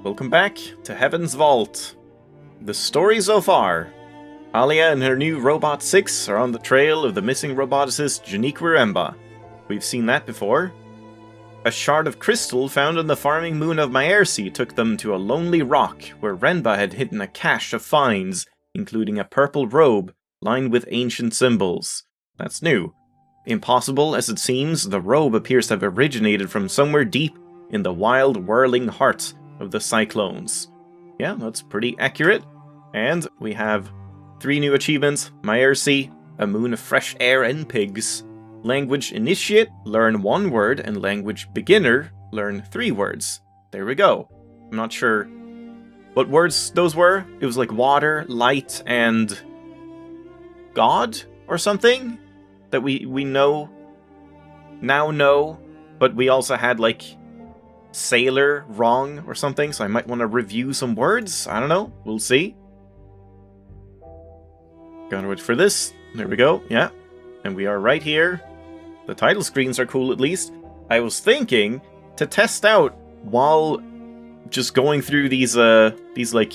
Welcome back to Heaven's Vault. The story so far. Alia and her new Robot 6 are on the trail of the missing roboticist Reliquary Remba. We've seen that before. A shard of crystal found on the farming moon of Miersi took them to a lonely rock where Remba had hidden a cache of finds, including a purple robe lined with ancient symbols. That's new. Impossible as it seems, the robe appears to have originated from somewhere deep in the wild, whirling heart of the cyclones. Yeah, that's pretty accurate. And we have 3 new achievements: Miersi, a moon of fresh air and pigs. Language Initiate, learn 1 word, and Language Beginner, learn 3 words. There we go. I'm not sure what words those were. It was like water, light, and God or something that we now know, but we also had like sailor wrong or something, so I might want to review some words. I don't know. We'll see. Gotta wait for this. There we go. Yeah. And we are right here. The title screens are cool at least. I was thinking to test out while just going through these like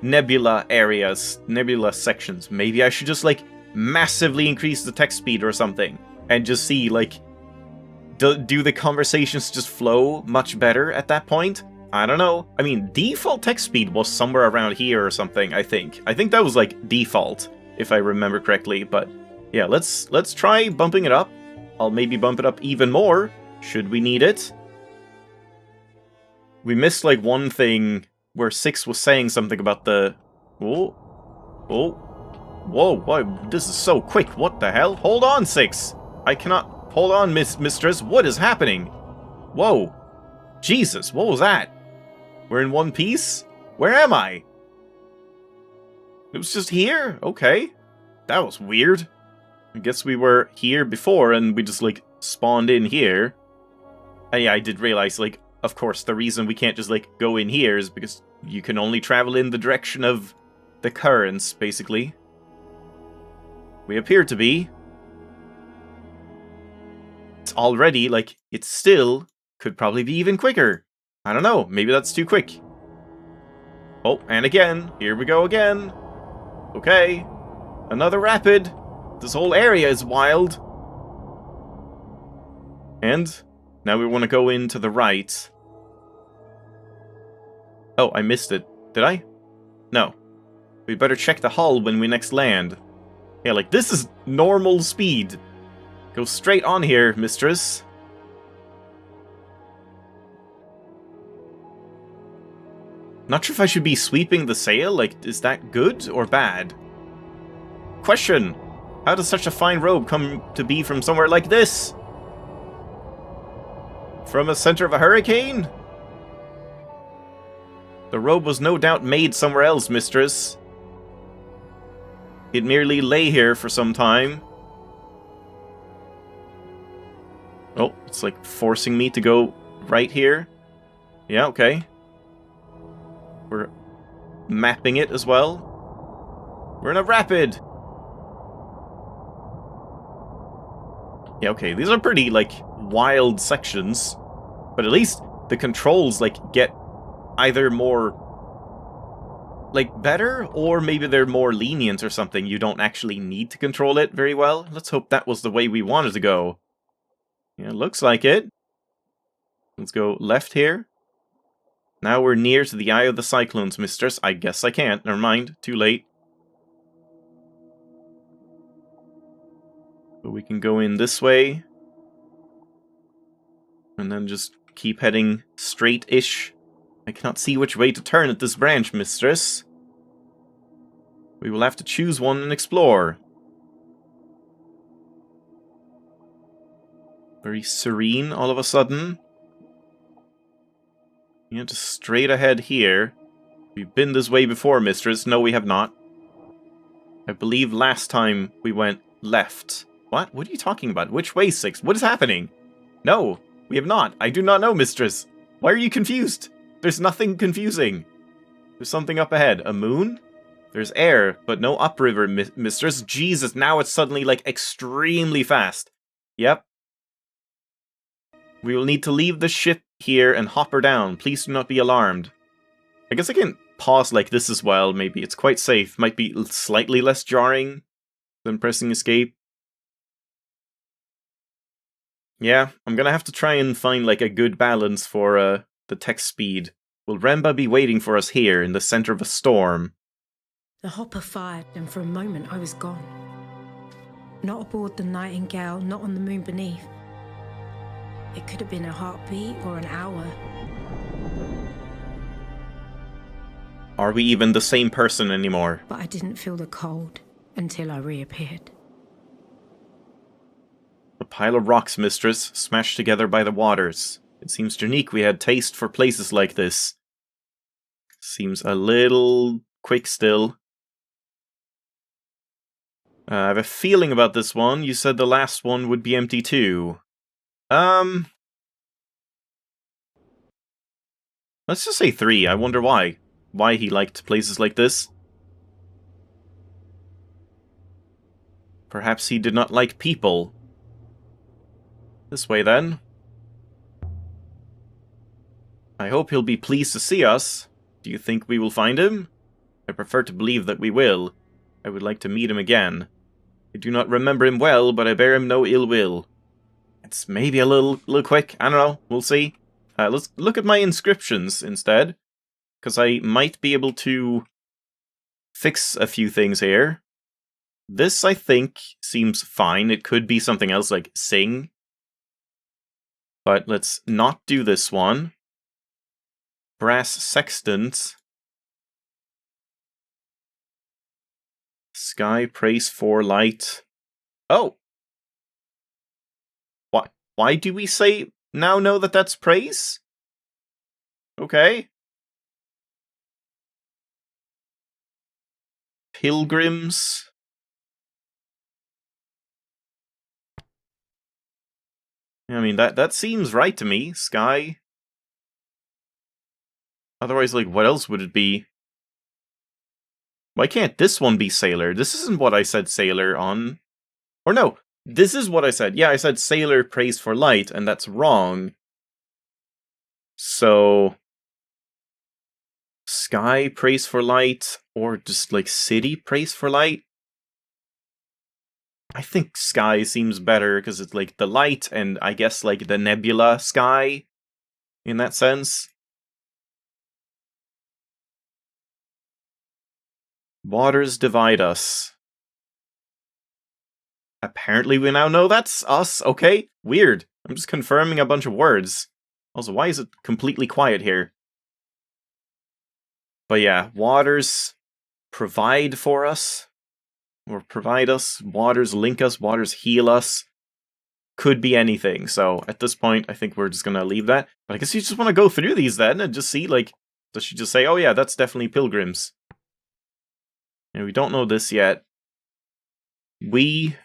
nebula areas, nebula sections. Maybe I should just like massively increase the text speed or something and just see like do the conversations just flow much better at that point? I don't know. I mean, default text speed was somewhere around here or something, I think. I think that was like default, if I remember correctly, but yeah, let's try bumping it up. I'll maybe bump it up even more, should we need it. We missed like one thing where 6 was saying something about the... Whoa, why? This is so quick, what the hell? Hold on, 6! I cannot... Hold on, mistress, what is happening? Whoa. Jesus, what was that? We're in one piece? Where am I? It was just here? Okay. That was weird. I guess we were here before and we just, like, spawned in here. And yeah, I did realize, like, of course, the reason we can't just, like, go in here is because you can only travel in the direction of the currents, basically. We appear to be. It's already, like, it still could probably be even quicker. I don't know, maybe that's too quick. Oh, and again, here we go again. Okay, another rapid. This whole area is wild. And now we want to go in to the right. Oh, I missed it. Did I? No. We better check the hull when we next land. Yeah, like, this is normal speed. Go straight on here, mistress. Not sure if I should be sweeping the sail. Like, is that good or bad? Question. How does such a fine robe come to be from somewhere like this? From a center of a hurricane? The robe was no doubt made somewhere else, mistress. It merely lay here for some time. Oh, it's like forcing me to go right here. Yeah, okay. We're mapping it as well. We're in a rapid. Yeah, okay, these are pretty, like, wild sections. But at least the controls, like, get either more, like, better, or maybe they're more lenient or something. You don't actually need to control it very well. Let's hope that was the way we wanted to go. Yeah, looks like it. Let's go left here. Now we're near to the eye of the cyclones, mistress. I guess I can't. Never mind. Too late. But we can go in this way. And then just keep heading straight-ish. I cannot see which way to turn at this branch, mistress. We will have to choose one and explore. Very serene all of a sudden. Yeah, just straight ahead here. We've been this way before, mistress. No, we have not. I believe last time we went left. What? What are you talking about? Which way, 6? What is happening? No, we have not. I do not know, mistress. Why are you confused? There's nothing confusing. There's something up ahead. A moon? There's air, but no upriver, mistress. Jesus, now it's suddenly, like, extremely fast. Yep. We will need to leave the ship here and hop her down. Please do not be alarmed. I guess I can pause like this as well, maybe. It's quite safe. Might be slightly less jarring than pressing escape. Yeah, I'm gonna have to try and find like a good balance for the text speed. Will Remba be waiting for us here in the center of a storm? The hopper fired, and for a moment I was gone. Not aboard the Nightingale, not on the moon beneath. It could have been a heartbeat or an hour. Are we even the same person anymore? But I didn't feel the cold until I reappeared. A pile of rocks, mistress, smashed together by the waters. It seems unique we had taste for places like this. Seems a little quick still. I have a feeling about this one. You said the last one would be empty too. Let's just say 3. I wonder why. Why he liked places like this. Perhaps he did not like people. This way then. I hope he'll be pleased to see us. Do you think we will find him? I prefer to believe that we will. I would like to meet him again. I do not remember him well, but I bear him no ill will. It's maybe a little quick. I don't know. We'll see. Let's look at my inscriptions instead, because I might be able to fix a few things here. This, I think, seems fine. It could be something else like sing. But let's not do this one. Brass sextant. Sky prays for light. Oh! Why do we say now know that that's praise? Okay. Pilgrims. I mean, that seems right to me. Sky. Otherwise, like, what else would it be? Why can't this one be sailor? This isn't what I said sailor on. Or no, this is what I said. Yeah, I said sailor prays for light, and that's wrong. So... Sky prays for light, or just, like, city prays for light? I think sky seems better, because it's, like, the light, and I guess, like, the nebula sky, in that sense. Waters divide us. Apparently we now know that's us. Okay, weird. I'm just confirming a bunch of words. Also, why is it completely quiet here? But yeah, waters provide for us. Or provide us. Waters link us. Waters heal us. Could be anything. So at this point, I think we're just gonna leave that. But I guess you just want to go through these then and just see, like, does she just say, oh yeah, that's definitely pilgrims. And we don't know this yet. We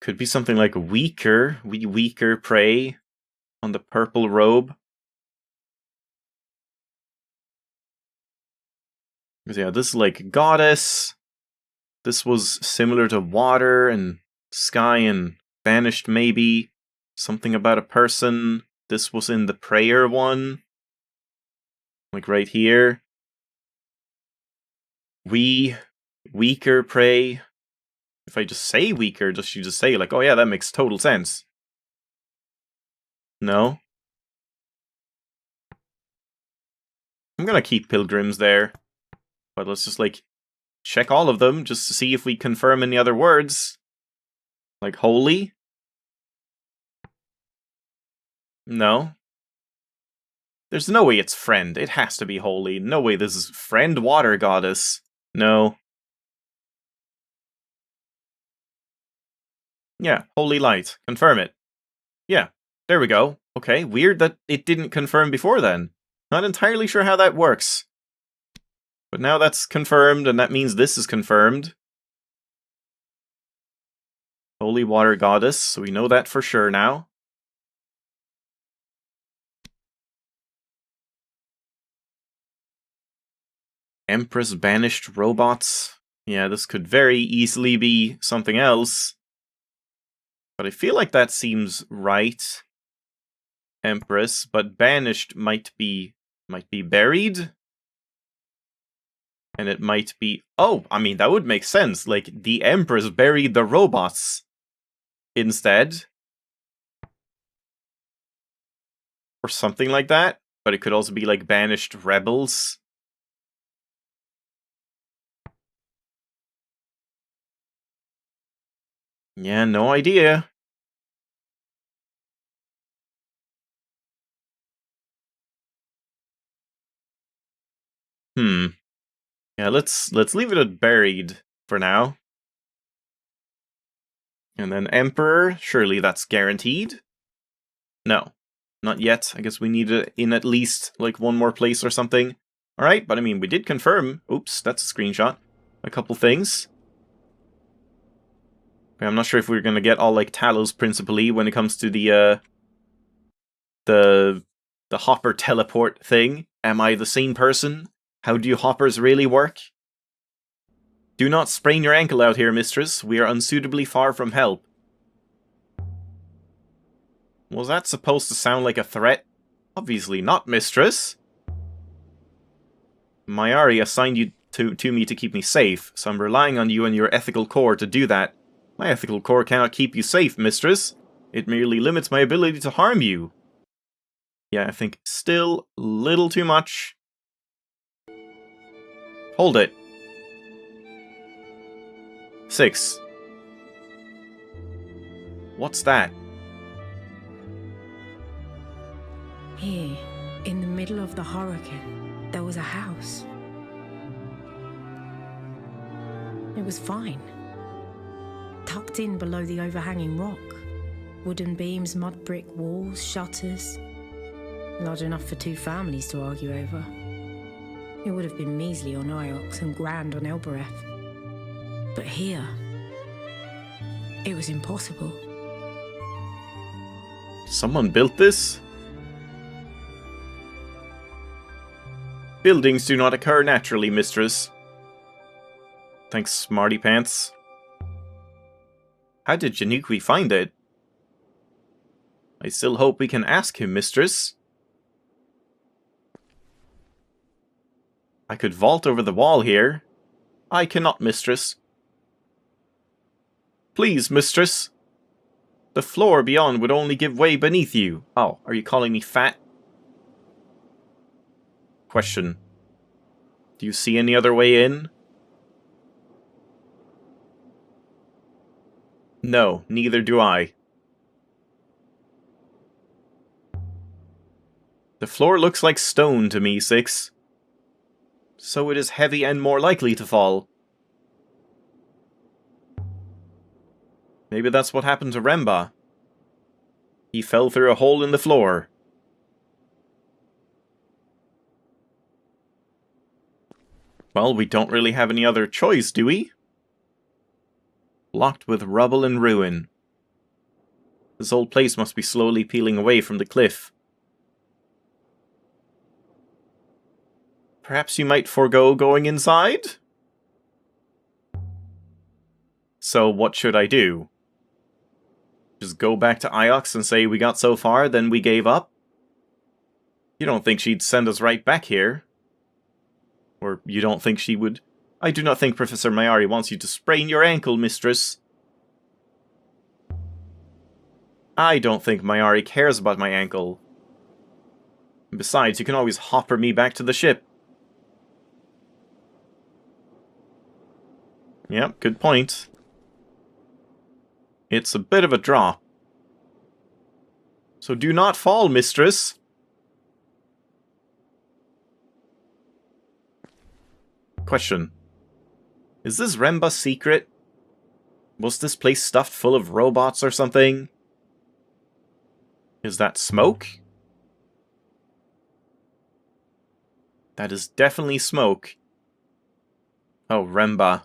could be something like weaker. We weaker prey on the purple robe. Because yeah, this is like goddess. This was similar to water and sky and banished maybe. Something about a person. This was in the prayer one. Like right here. We weaker prey. If I just say weaker, does she just say like, oh yeah, that makes total sense? No? I'm gonna keep pilgrims there. But let's just like check all of them just to see if we confirm any other words. Like holy? No. There's no way it's friend. It has to be holy. No way this is friend water goddess. No. Yeah, holy light. Confirm it. Yeah, there we go. Okay, weird that it didn't confirm before then. Not entirely sure how that works. But now that's confirmed, and that means this is confirmed. Holy water goddess, so we know that for sure now. Empress banished robots. Yeah, this could very easily be something else. But I feel like that seems right. Empress, but banished might be buried. And it might be... Oh, I mean, that would make sense. Like, the Empress buried the robots instead. Or something like that. But it could also be, like, banished rebels. Yeah, no idea. Yeah, let's leave it at buried for now. And then Emperor, surely that's guaranteed. No, not yet. I guess we need it in at least like one more place or something. Alright, but I mean, we did confirm. Oops, that's a screenshot. A couple things. I'm not sure if we're gonna get all like Talos principally when it comes to the hopper teleport thing. Am I the same person? How do hoppers really work? Do not sprain your ankle out here, mistress. We are unsuitably far from help. Was that supposed to sound like a threat? Obviously not, mistress. Mayari assigned you to me to keep me safe, so I'm relying on you and your ethical core to do that. My ethical core cannot keep you safe, mistress. It merely limits my ability to harm you. Yeah, I think still a little too much. Hold it. 6. What's that? Here, in the middle of the hurricane, there was a house. It was fine. Tucked in below the overhanging rock. Wooden beams, mud brick walls, shutters. Large enough for 2 families to argue over. It would have been measly on Iox and grand on Elbereth. But here, it was impossible. Someone built this? Buildings do not occur naturally, mistress. Thanks, Smarty Pants. How did Janiqui find it? I still hope we can ask him, mistress. I could vault over the wall here. I cannot, mistress. Please, mistress. The floor beyond would only give way beneath you. Oh, are you calling me fat? Question. Do you see any other way in? No, neither do I. The floor looks like stone to me, 6. So it is heavy and more likely to fall. Maybe that's what happened to Remba. He fell through a hole in the floor. Well, we don't really have any other choice, do we? Blocked with rubble and ruin. This old place must be slowly peeling away from the cliff. Perhaps you might forego going inside? So what should I do? Just go back to Iox and say we got so far, then we gave up? You don't think she'd send us right back here? Or you don't think she would? I do not think Professor Mayari wants you to sprain your ankle, mistress. I don't think Mayari cares about my ankle. Besides, you can always hopper me back to the ship. Yep, good point. It's a bit of a drop. So do not fall, mistress. Question. Is this Remba's secret? Was this place stuffed full of robots or something? Is that smoke? That is definitely smoke. Oh, Remba.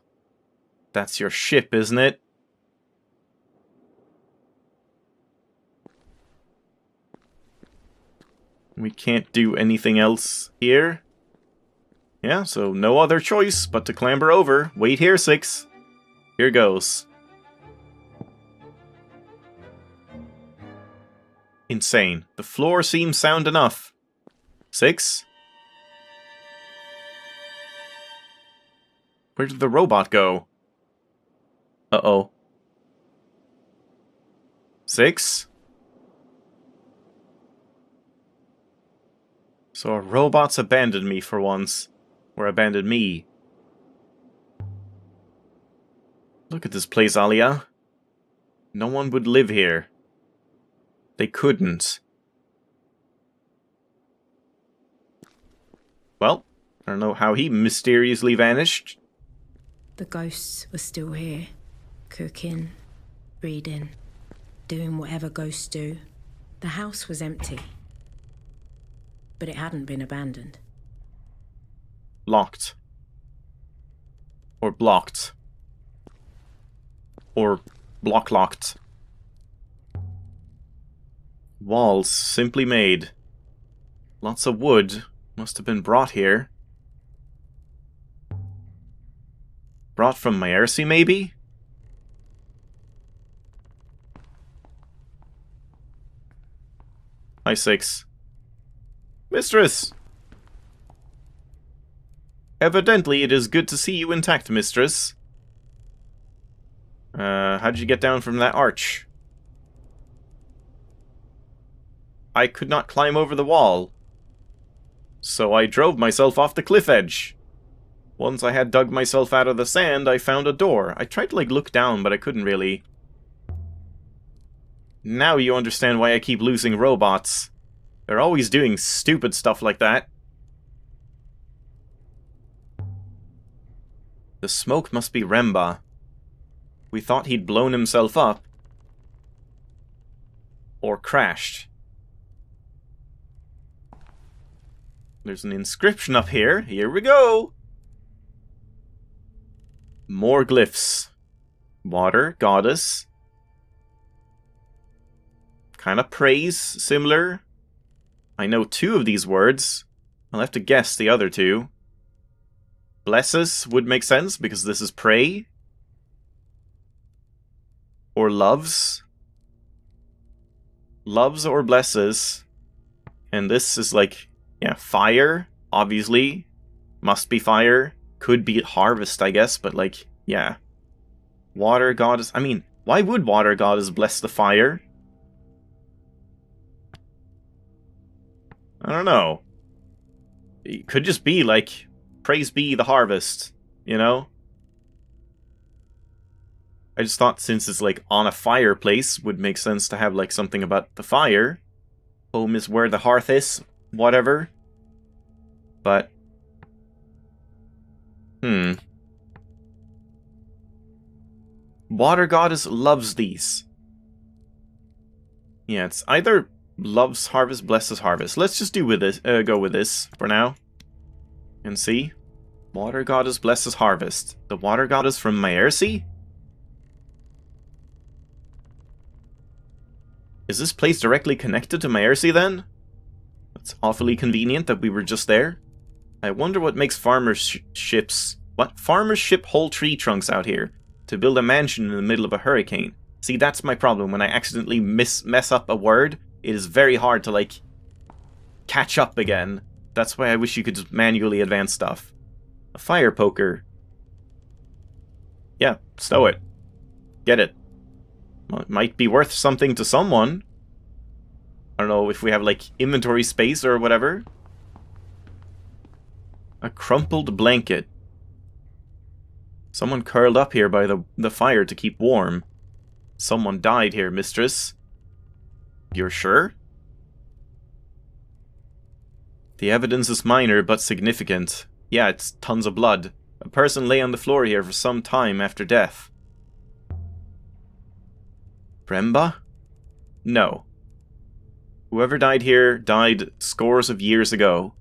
That's your ship, isn't it? We can't do anything else here. Yeah, so no other choice but to clamber over. Wait here, 6. Here goes. Insane. The floor seems sound enough. 6? Where did the robot go? Uh-oh. 6? So our robots abandoned me for once. Or abandoned me. Look at this place, Alia. No one would live here. They couldn't. Well, I don't know how he mysteriously vanished. The ghosts were still here, cooking, reading, doing whatever ghosts do. The house was empty, but it hadn't been abandoned. Locked. Or blocked. Or block-locked. Walls simply made. Lots of wood must have been brought here. Brought from Maersi, maybe? Hi, 6. Mistress! Evidently, it is good to see you intact, mistress. How'd you get down from that arch? I could not climb over the wall. So I drove myself off the cliff edge. Once I had dug myself out of the sand, I found a door. I tried to, look down, but I couldn't really. Now you understand why I keep losing robots. They're always doing stupid stuff like that. The smoke must be Remba. We thought he'd blown himself up. Or crashed. There's an inscription up here. Here we go! More glyphs. Water, goddess. Kind of praise, similar. I know 2 of these words. I'll have to guess the other 2. Blesses would make sense, because this is pray. Or loves. Loves or blesses. And this is yeah, fire, obviously. Must be fire. Could be harvest, I guess, but yeah. Water goddess. I mean, why would water goddess bless the fire? I don't know. It could just be praise be the harvest, you know? I just thought since it's on a fireplace, would make sense to have something about the fire. Home is where the hearth is, whatever. But Water goddess loves these. Yeah, it's either loves harvest, blesses harvest. Let's just do with this. Go with this for now. And see. Water goddess blesses harvest. The water goddess from Maersi? Is this place directly connected to Maersi then? That's awfully convenient that we were just there. I wonder what makes farmers ships... What? Farmers ship whole tree trunks out here to build a mansion in the middle of a hurricane. See, that's my problem. When I accidentally mess up a word, it is very hard to, catch up again. That's why I wish you could just manually advance stuff. A fire poker. Yeah, stow it. Get it. Well, it might be worth something to someone. I don't know if we have, inventory space or whatever. A crumpled blanket. Someone curled up here by the fire to keep warm. Someone died here, mistress. You're sure? The evidence is minor but significant. Yeah, it's tons of blood. A person lay on the floor here for some time after death. Remba? No. Whoever died here died scores of years ago.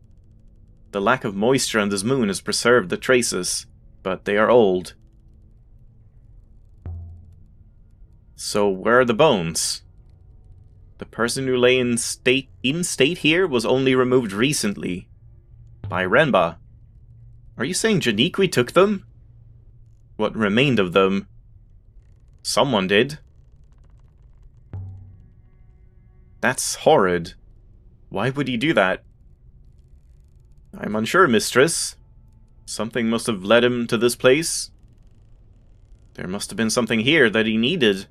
The lack of moisture on this moon has preserved the traces, but they are old. So where are the bones? The person who lay in state here was only removed recently. By Remba. Are you saying Janiqui took them? What remained of them? Someone did. That's horrid. Why would he do that? I'm unsure, mistress. Something must have led him to this place. There must have been something here that he needed.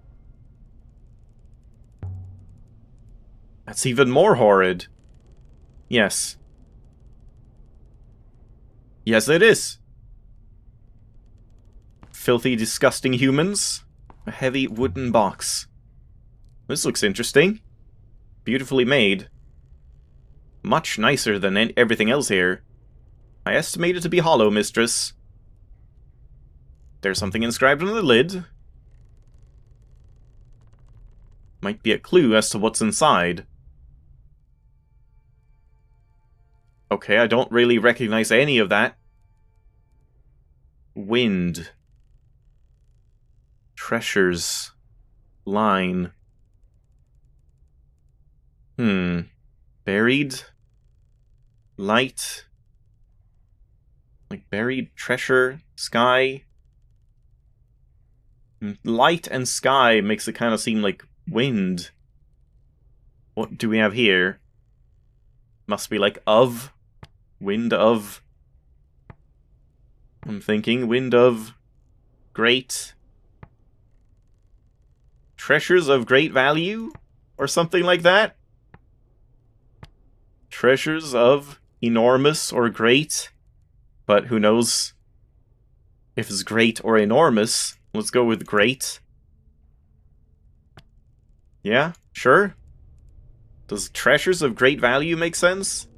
That's even more horrid. Yes. Yes, it is. Filthy, disgusting humans. A heavy wooden box. This looks interesting. Beautifully made. Much nicer than everything else here. I estimate it to be hollow, mistress. There's something inscribed on the lid. Might be a clue as to what's inside. Okay, I don't really recognize any of that. Wind. Treasures. Line. Buried? Light? Like buried treasure? Sky? Light and sky makes it kind of seem like wind. What do we have here? Must be like of. Wind of. I'm thinking wind of. Great. Treasures of great value? Or something like that? Treasures of enormous or great? But who knows if it's great or enormous. Let's go with great. Yeah, sure. Does treasures of great value make sense?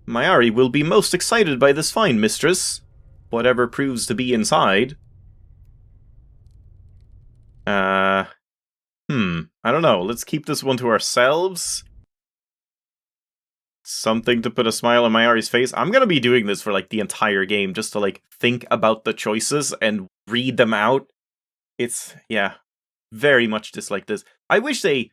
Mayari will be most excited by this find, mistress. Whatever proves to be inside. I don't know. Let's keep this one to ourselves. Something to put a smile on Mayari's face. I'm gonna be doing this for, like, the entire game, just to, like, think about the choices and read them out. It's, yeah, very much dislike this. I wish they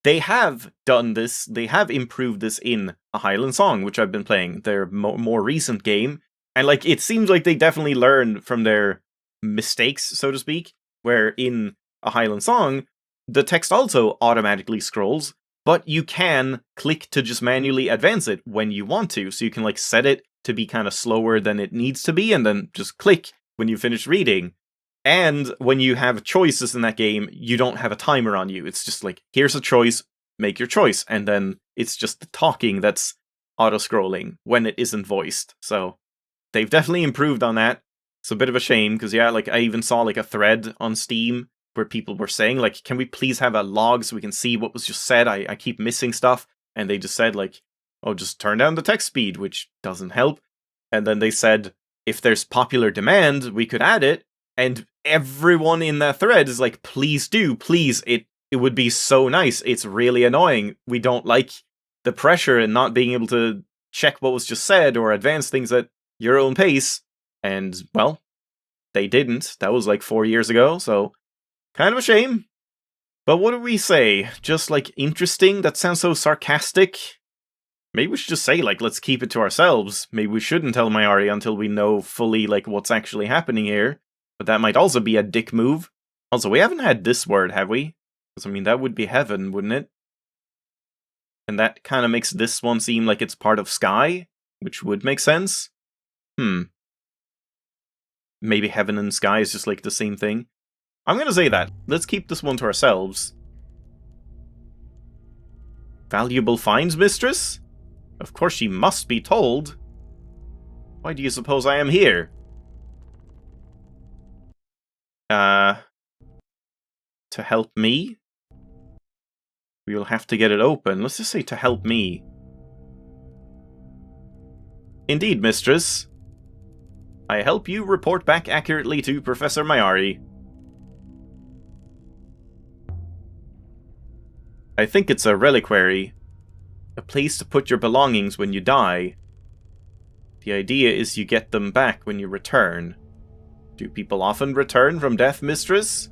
have done this, they have improved this in A Highland Song, which I've been playing, their more recent game, and, like, it seems like they definitely learned from their mistakes, so to speak, where in A Highland Song, the text also automatically scrolls, but you can click to just manually advance it when you want to, so you can, like, set it to be kind of slower than it needs to be, and then just click when you finish reading. And when you have choices in that game, you don't have a timer on you. It's just like, here's a choice, make your choice, and then it's just the talking that's auto-scrolling when it isn't voiced. So, they've definitely improved on that. It's a bit of a shame, because yeah, like, I even saw, like, a thread on Steam where people were saying, like, can we please have a log so we can see what was just said? I keep missing stuff. And they just said, like, oh, just turn down the text speed, which doesn't help. And then they said, if there's popular demand, we could add it. And everyone in that thread is like, please do, please, it would be so nice. It's really annoying. We don't like the pressure and not being able to check what was just said or advance things at your own pace. And, well, they didn't. That was like 4 years ago, so kind of a shame. But what do we say? Just, like, interesting? That sounds so sarcastic. Maybe we should just say, like, let's keep it to ourselves. Maybe we shouldn't tell Mayari until we know fully, like, what's actually happening here. But that might also be a dick move. Also, we haven't had this word, have we? Because, I mean, that would be heaven, wouldn't it? And that kind of makes this one seem like it's part of sky, which would make sense. Maybe heaven and sky is just, like, the same thing. I'm gonna say that. Let's keep this one to ourselves. Valuable finds, mistress? Of course she must be told. Why do you suppose I am here? To help me? We will have to get it open. Let's just say to help me. Indeed, mistress. I help you report back accurately to Professor Mayari. I think it's a reliquary. A place to put your belongings when you die. The idea is you get them back when you return. Do people often return from death, mistress?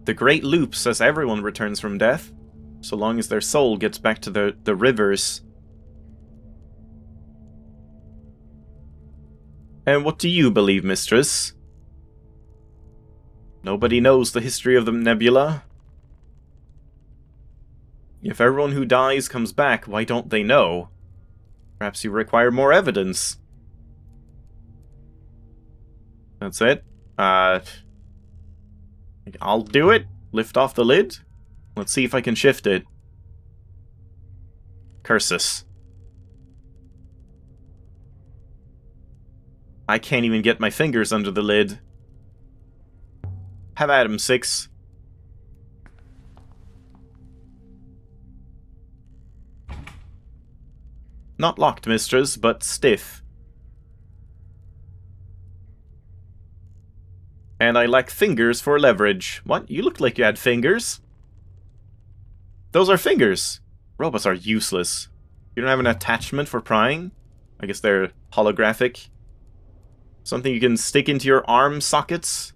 The Great Loop says everyone returns from death, so long as their soul gets back to the rivers. And what do you believe, mistress? Nobody knows the history of the nebula. If everyone who dies comes back, why don't they know? Perhaps you require more evidence. That's it. I'll do it. Lift off the lid. Let's see if I can shift it. Curses. I can't even get my fingers under the lid. Have at him, 6. Not locked, mistress, but stiff. And I lack fingers for leverage. What? You looked like you had fingers. Those are fingers. Robots are useless. You don't have an attachment for prying? I guess they're holographic. Something you can stick into your arm sockets?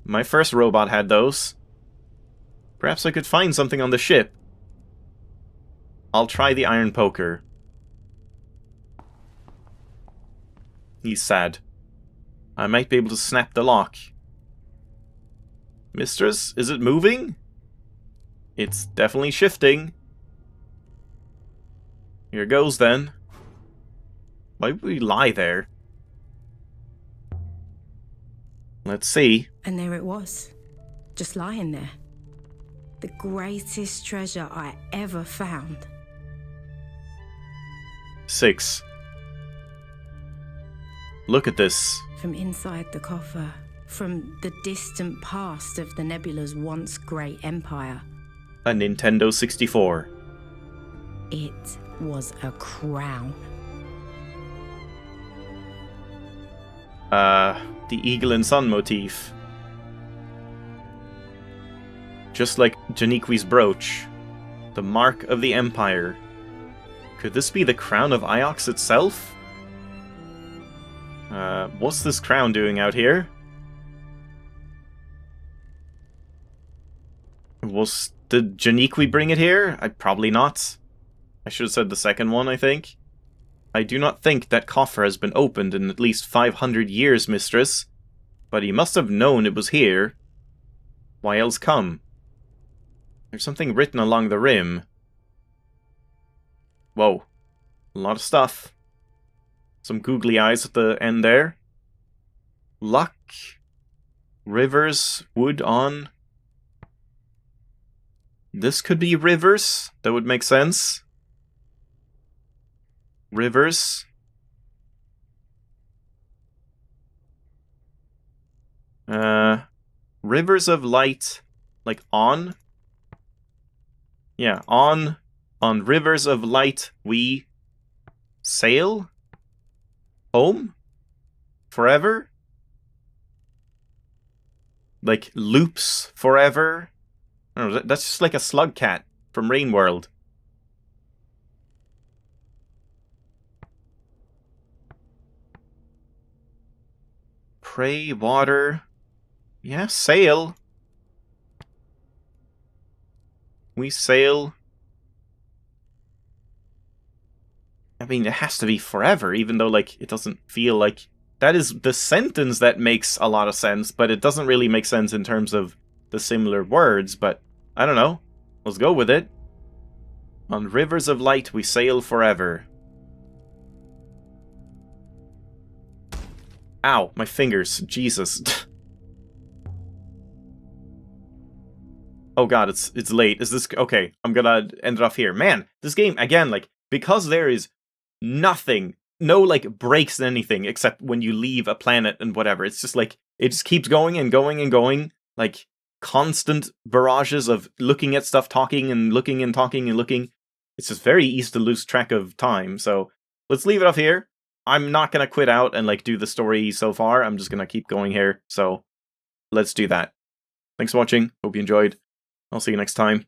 My first robot had those. Perhaps I could find something on the ship. I'll try the iron poker. He's sad. I might be able to snap the lock. Mistress, is it moving? It's definitely shifting. Here goes then. Why would we lie there? Let's see. And there it was, just lying there. The greatest treasure I ever found. 6. Look at this. From inside the coffer, from the distant past of the nebula's once great empire. A Nintendo 64. It was a crown. The eagle and sun motif. Just like Janiqui's brooch. The mark of the Empire. Could this be the crown of Iox itself? What's this crown doing out here? Did Janiqui bring it here? Probably not. I should have said the second one, I think. I do not think that coffer has been opened in at least 500 years, mistress. But he must have known it was here. Why else come? There's something written along the rim. Whoa. A lot of stuff. Some googly eyes at the end there. Luck. Rivers. Wood on. This could be rivers. That would make sense. Rivers. Rivers of light. Like on? Yeah, on rivers of light we sail? Home? Forever? Like loops forever? I don't know, that's just like a Slugcat from Rainworld. Pray, water. Yeah, sail. We sail. I mean, it has to be forever, even though, like, it doesn't feel like... That is the sentence that makes a lot of sense, but it doesn't really make sense in terms of the similar words, but I don't know. Let's go with it. On rivers of light we sail forever. Ow, my fingers. Jesus. Oh god, it's late. Is this... Okay, I'm gonna end it off here. Man, this game, again, like, because there is nothing, no, like, breaks in anything, except when you leave a planet and whatever. It's just, like, it just keeps going and going and going. Like, constant barrages of looking at stuff, talking and looking and talking and looking. It's just very easy to lose track of time, so let's leave it off here. I'm not gonna quit out and, like, do the story so far. I'm just gonna keep going here, so let's do that. Thanks for watching. Hope you enjoyed. I'll see you next time.